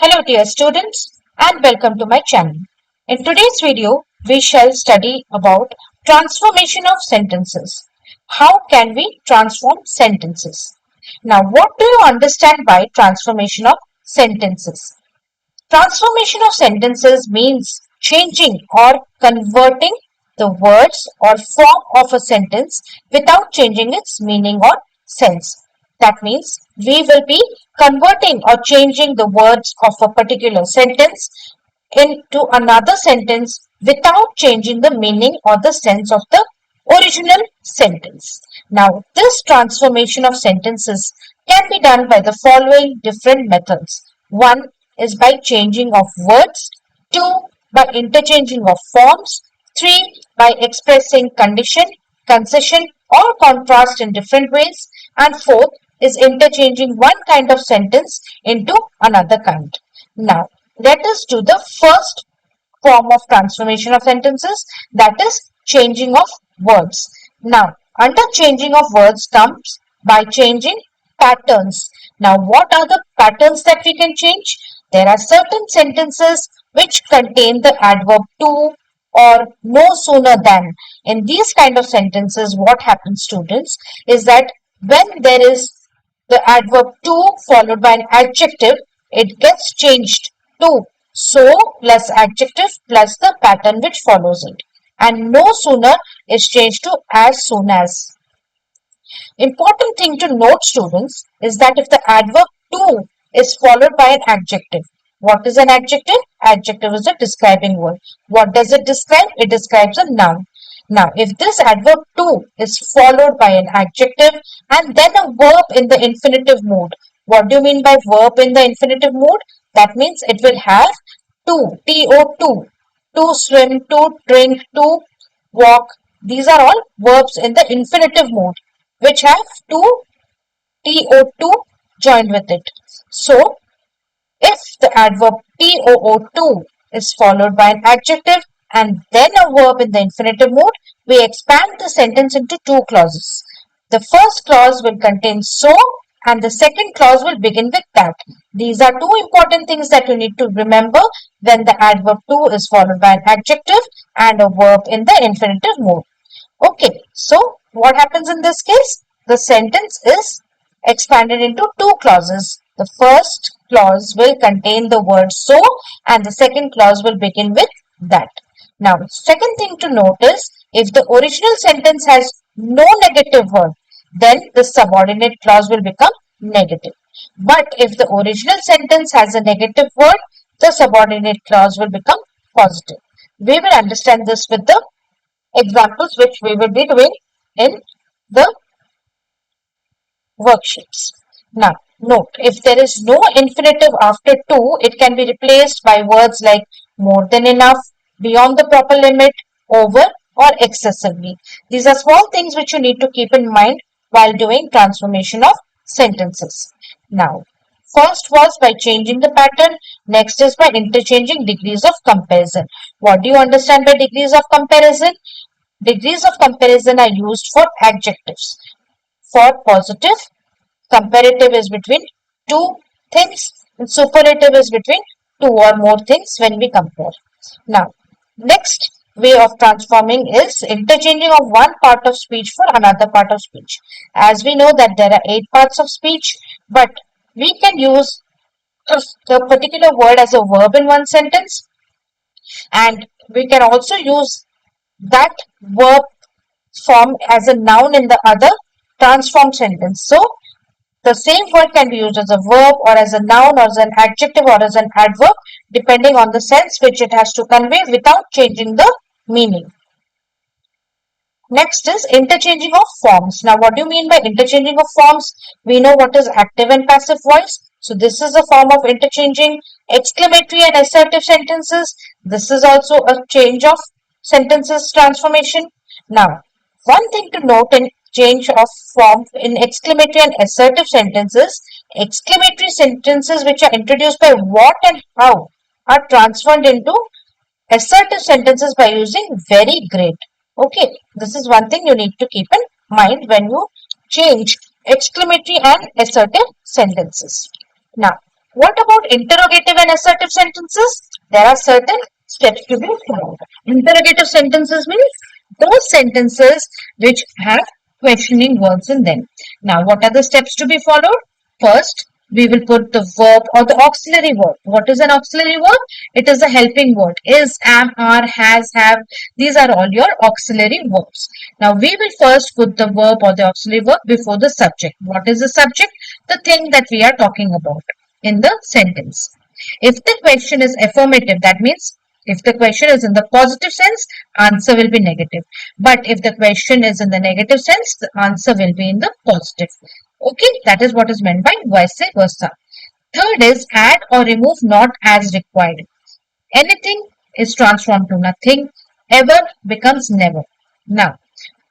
Hello dear students and welcome to my channel. In today's video, we shall study about transformation of sentences. How can we transform sentences? Now, what do you understand by transformation of sentences? Transformation of sentences means changing or converting the words or form of a sentence without changing its meaning or sense. That means we will be converting or changing the words of a particular sentence into another sentence without changing the meaning or the sense of the original sentence. Now, this transformation of sentences can be done by the following different methods. One is by changing of words, two by interchanging of forms, three by expressing condition, concession or contrast in different ways, and fourth is interchanging one kind of sentence into another kind. Now, let us do the first form of transformation of sentences, that is changing of words. Now, under changing of words comes by changing patterns. Now, what are the patterns that we can change? There are certain sentences which contain the adverb to or no sooner than. In these kind of sentences, what happens, students, is that when there is the adverb to followed by an adjective, it gets changed to so plus adjective plus the pattern which follows it. And no sooner is changed to as soon as. Important thing to note, students, is that if the adverb to is followed by an adjective. What is an adjective? Adjective is a describing word. What does it describe? It describes a noun. Now, if this adverb to is followed by an adjective and then a verb in the infinitive mood. What do you mean by verb in the infinitive mood? That means it will have to, to, to swim, to drink, to walk. These are all verbs in the infinitive mood which have to, to joined with it. So, if the adverb to is followed by an adjective and then a verb in the infinitive mood, we expand the sentence into two clauses. The first clause will contain so and the second clause will begin with that. These are two important things that you need to remember when the adverb to is followed by an adjective and a verb in the infinitive mood. Okay, so what happens in this case? The sentence is expanded into two clauses. The first clause will contain the word so and the second clause will begin with that. Now, second thing to note is if the original sentence has no negative word, then the subordinate clause will become negative. But if the original sentence has a negative word, the subordinate clause will become positive. We will understand this with the examples which we will be doing in the worksheets. Now, note, if there is no infinitive after to, it can be replaced by words like more than enough, beyond the proper limit, over, or excessively. These are small things which you need to keep in mind while doing transformation of sentences. Now, first was by changing the pattern. Next is by interchanging degrees of comparison. What do you understand by degrees of comparison? Degrees of comparison are used for adjectives. For positive, comparative is between two things and superlative is between two or more things when we compare. Now, next way of transforming is interchanging of one part of speech for another part of speech. As we know that there are 8 parts of speech, but we can use the particular word as a verb in one sentence and we can also use that verb form as a noun in the other transformed sentence. So, the same word can be used as a verb or as a noun or as an adjective or as an adverb depending on the sense which it has to convey without changing the meaning. Next is interchanging of forms. Now, what do you mean by interchanging of forms? We know what is active and passive voice. So, this is a form of interchanging exclamatory and assertive sentences. This is also a change of sentences transformation. Now, one thing to note in change of form in exclamatory and assertive sentences, exclamatory sentences which are introduced by what and how are transformed into assertive sentences by using very great. Okay, this is one thing you need to keep in mind when you change exclamatory and assertive sentences. Now, What about interrogative and assertive sentences? There are certain steps to be followed. Interrogative sentences means those sentences which have questioning words in them. Now, what are the steps to be followed? First, we will put the verb or the auxiliary word. What is an auxiliary word? It is a helping word. Is, am, are, has, have. These are all your auxiliary verbs. Now, we will first put the verb or the auxiliary verb before the subject. What is the subject? The thing that we are talking about in the sentence. If the question is affirmative, that means if the question is in the positive sense, answer will be negative. But if the question is in the negative sense, the answer will be in the positive. Okay, that is what is meant by vice versa. Third is add or remove not as required. Anything is transformed to nothing, ever becomes never. Now,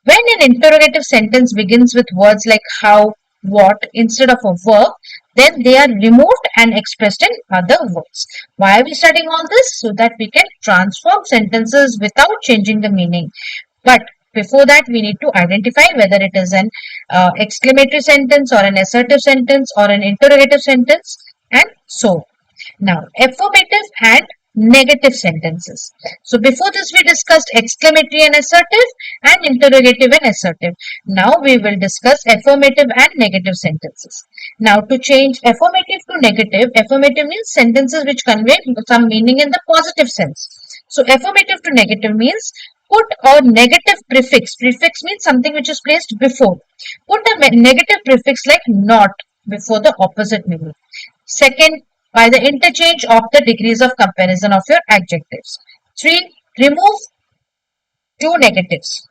when an interrogative sentence begins with words like how, what instead of a verb, then they are removed and expressed in other words. Why are we studying all this? So that we can transform sentences without changing the meaning. But before that, we need to identify whether it is an exclamatory sentence or an assertive sentence or an interrogative sentence and so on. Now, affirmative and negative sentences. So before this we discussed exclamatory and assertive and interrogative and assertive. Now we will discuss affirmative and negative sentences. Now to change affirmative to negative, affirmative means sentences which convey some meaning in the positive sense. So affirmative to negative means put a negative prefix. Prefix means something which is placed before. Put a negative prefix like not before the opposite meaning. Second, by the interchange of the degrees of comparison of your adjectives. 3. Remove two negatives.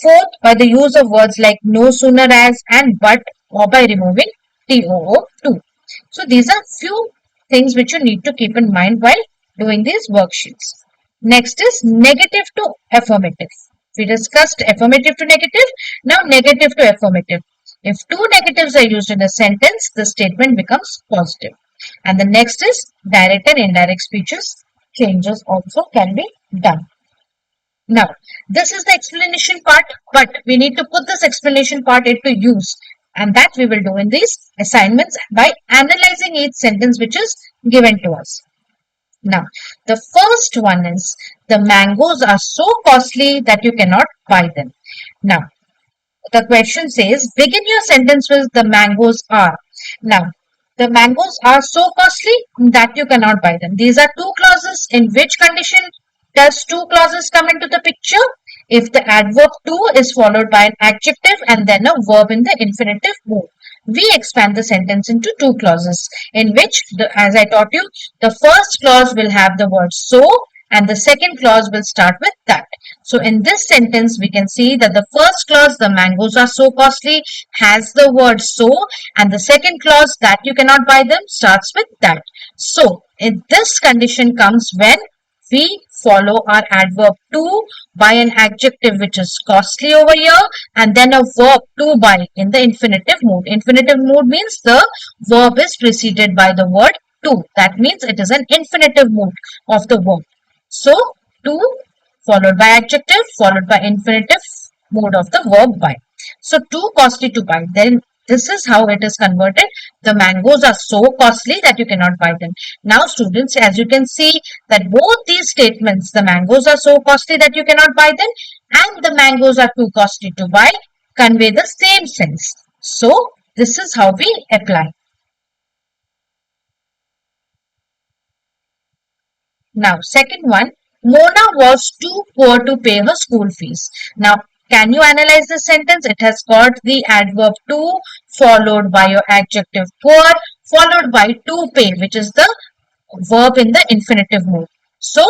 Fourth, by the use of words like no sooner as and but or by removing too. So these are few things which you need to keep in mind while doing these worksheets. Next is negative to affirmative. We discussed affirmative to negative, now negative to affirmative. If two negatives are used in a sentence, the statement becomes positive. And the next is direct and indirect speeches. Changes also can be done. Now, this is the explanation part, but we need to put this explanation part into use. And that we will do in these assignments by analyzing each sentence which is given to us. Now, the first one is the mangoes are so costly that you cannot buy them. Now, the question says, begin your sentence with the mangoes are. Now, the mangoes are so costly that you cannot buy them. These are two clauses. In which condition does two clauses come into the picture? If the adverb to is followed by an adjective and then a verb in the infinitive mood. We expand the sentence into two clauses in which, as I taught you, the first clause will have the word so and the second clause will start with that. So in this sentence, we can see that the first clause, the mangoes are so costly, has the word so, and the second clause, that you cannot buy them, starts with that. So in this condition comes when we follow our adverb to by an adjective which is costly over here and then a verb to by in the infinitive mood. Infinitive mood means the verb is preceded by the word to. That means it is an infinitive mood of the verb. So, to followed by adjective followed by infinitive mood of the verb by. So, too costly to buy. Then this is how it is converted. The mangoes are so costly that you cannot buy them. Now, students, as you can see that both these statements, the mangoes are so costly that you cannot buy them and the mangoes are too costly to buy, convey the same sense. So, this is how we apply. Now, second one, Mona was too poor to pay her school fees. Now, can you analyze this sentence? It has got the adverb to followed by your adjective poor followed by to pay, which is the verb in the infinitive mood. So,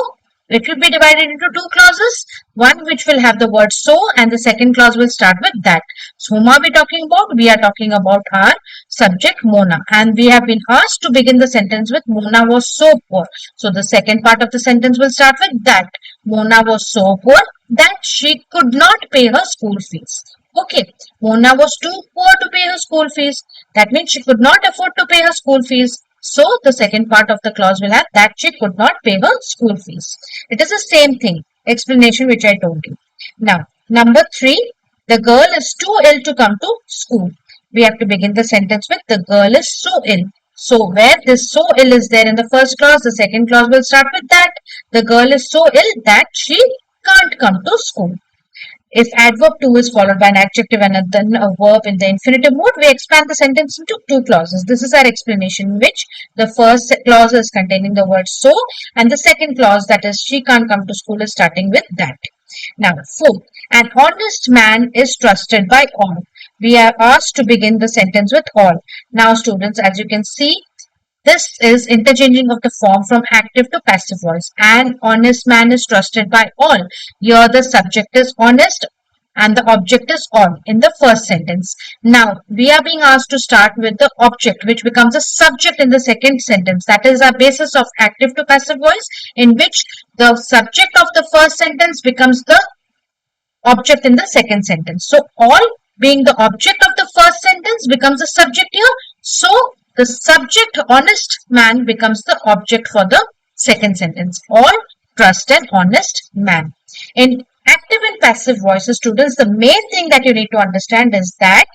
it will be divided into two clauses, one which will have the word so and the second clause will start with that. So, whom are we talking about? We are talking about our subject Mona and we have been asked to begin the sentence with Mona was so poor. So, the second part of the sentence will start with that. Mona was so poor that she could not pay her school fees. Okay, Mona was too poor to pay her school fees. That means she could not afford to pay her school fees. So, the second part of the clause will have that she could not pay her school fees. It is the same thing, explanation which I told you. Now, number 3, the girl is too ill to come to school. We have to begin the sentence with the girl is so ill. So where this so ill is there in the first clause, the second clause will start with that. The girl is so ill that she can't come to school. If adverb to is followed by an adjective and then a verb in the infinitive mode, we expand the sentence into two clauses. This is our explanation in which the first clause is containing the word so, and the second clause, that is she can't come to school, is starting with that. Now, fourth, an honest man is trusted by all. We are asked to begin the sentence with all. Now, students, as you can see, this is interchanging of the form from active to passive voice. An honest man is trusted by all. Here the subject is honest and the object is all in the first sentence. Now we are being asked to start with the object, which becomes a subject in the second sentence. That is our basis of active to passive voice, in which the subject of the first sentence becomes the object in the second sentence. So all being the object of the first sentence becomes the subject here. So the subject honest man becomes the object for the second sentence. All trust an honest man. In active and passive voices, students, the main thing that you need to understand is that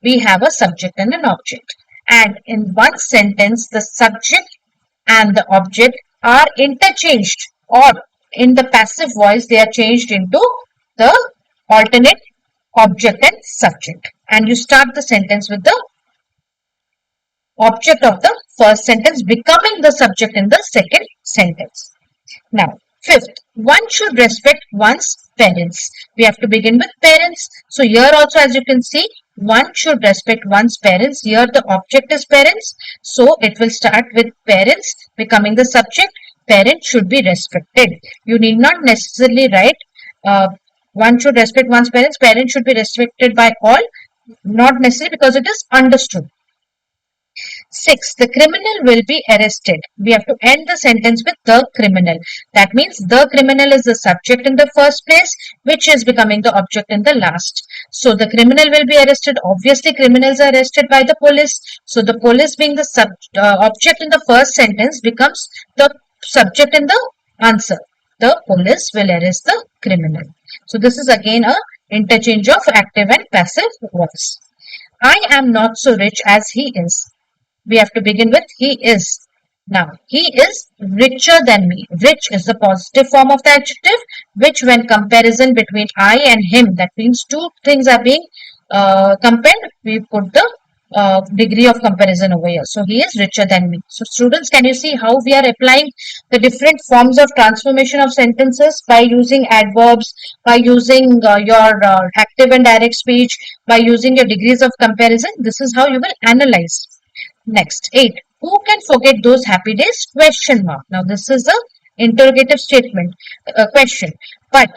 we have a subject and an object. And in one sentence, the subject and the object are interchanged, or in the passive voice, they are changed into the alternate object and subject. And you start the sentence with the object of the first sentence becoming the subject in the second sentence. Now, fifth, one should respect one's parents. We have to begin with parents. So here also, as you can see, one should respect one's parents. Here the object is parents. So it will start with parents becoming the subject. Parents should be respected. You need not necessarily write one should respect one's parents. Parents should be respected by all. Not necessarily, because it is understood. 6. The criminal will be arrested. We have to end the sentence with the criminal. That means the criminal is the subject in the first place, which is becoming the object in the last. So the criminal will be arrested. Obviously, criminals are arrested by the police. So the police being the object in the first sentence becomes the subject in the answer. The police will arrest the criminal. So this is again a interchange of active and passive voice. I am not so rich as he is. We have to begin with he is. Now, he is richer than me. Rich is the positive form of the adjective, which when comparison between I and him, that means two things are being compared, we put the degree of comparison over here. So, he is richer than me. So, students, can you see how we are applying the different forms of transformation of sentences by using adverbs, by using your active and direct speech, by using your degrees of comparison? This is how you will analyze. Next, 8. Who can forget those happy days? Question mark. Now, this is a interrogative statement, question. But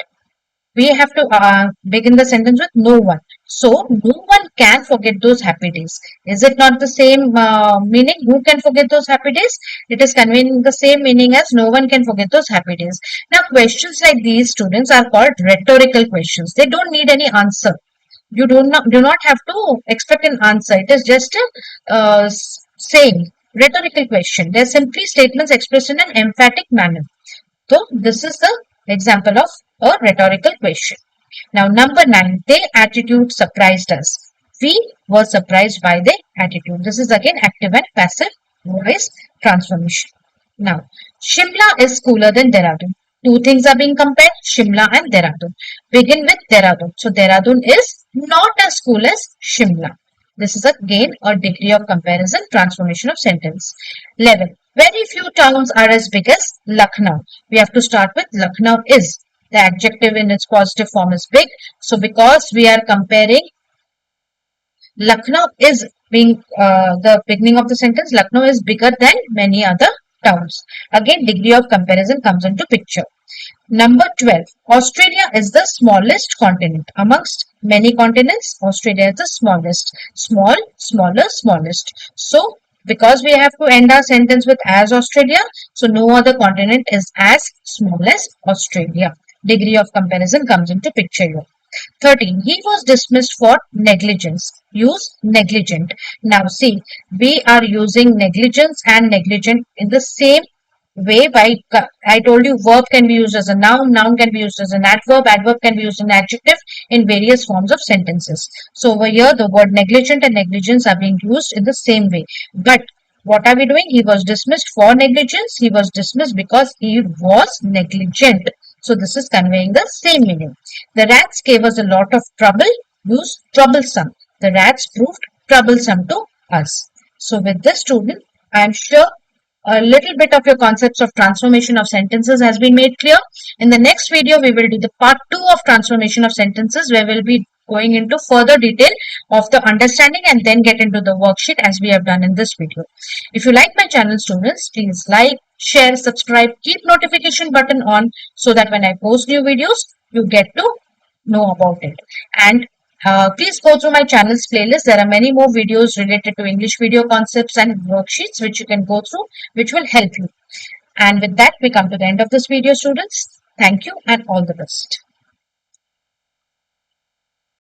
we have to begin the sentence with no one. So, no one can forget those happy days. Is it not the same meaning? Who can forget those happy days? It is conveying the same meaning as no one can forget those happy days. Now, questions like these, students, are called rhetorical questions. They don't need any answer. You do not have to expect an answer. It is just a saying, rhetorical question. They are simply statements expressed in an emphatic manner. So this is the example of a rhetorical question. Now number 9, their attitude surprised us. We were surprised by their attitude. This is again active and passive voice transformation. Now Shimla is cooler than Dehradun. Two things are being compared, Shimla and Dehradun. Begin with Dehradun. So Dehradun is not as cool as Shimla. This is again a degree of comparison, transformation of sentence. 11. Very few towns are as big as Lucknow. We have to start with Lucknow is. The adjective in its positive form is big. So because we are comparing, Lucknow is being the beginning of the sentence, Lucknow is bigger than many other towns. Again, degree of comparison comes into picture. Number 12. Australia is the smallest continent. Amongst many continents, Australia is the smallest. Small, smaller, smallest. So, because we have to end our sentence with as Australia, so no other continent is as small as Australia. Degree of comparison comes into picture here. 13. He was dismissed for negligence. Use negligent. Now see, we are using negligence and negligent in the same way. By I told you, verb can be used as a noun can be used as an adverb can be used as an adjective in various forms of sentences. So over here, the word negligent and negligence are being used in the same way. But What are we doing? He was dismissed for negligence. He was dismissed because he was negligent. So this is conveying the same meaning. The rats gave us a lot of trouble. Use troublesome. The rats proved troublesome to us. So with this, student, I am sure a little bit of your concepts of transformation of sentences has been made clear. In the next video, we will do the part 2 of transformation of sentences, where we'll be going into further detail of the understanding and then get into the worksheet as we have done in this video. If you like my channel, students, please like, share, subscribe, keep notification button on so that when I post new videos, you get to know about it. And please go through my channel's playlist. There are many more videos related to English video concepts and worksheets which you can go through, which will help you. And with that, we come to the end of this video, students. Thank you and all the best.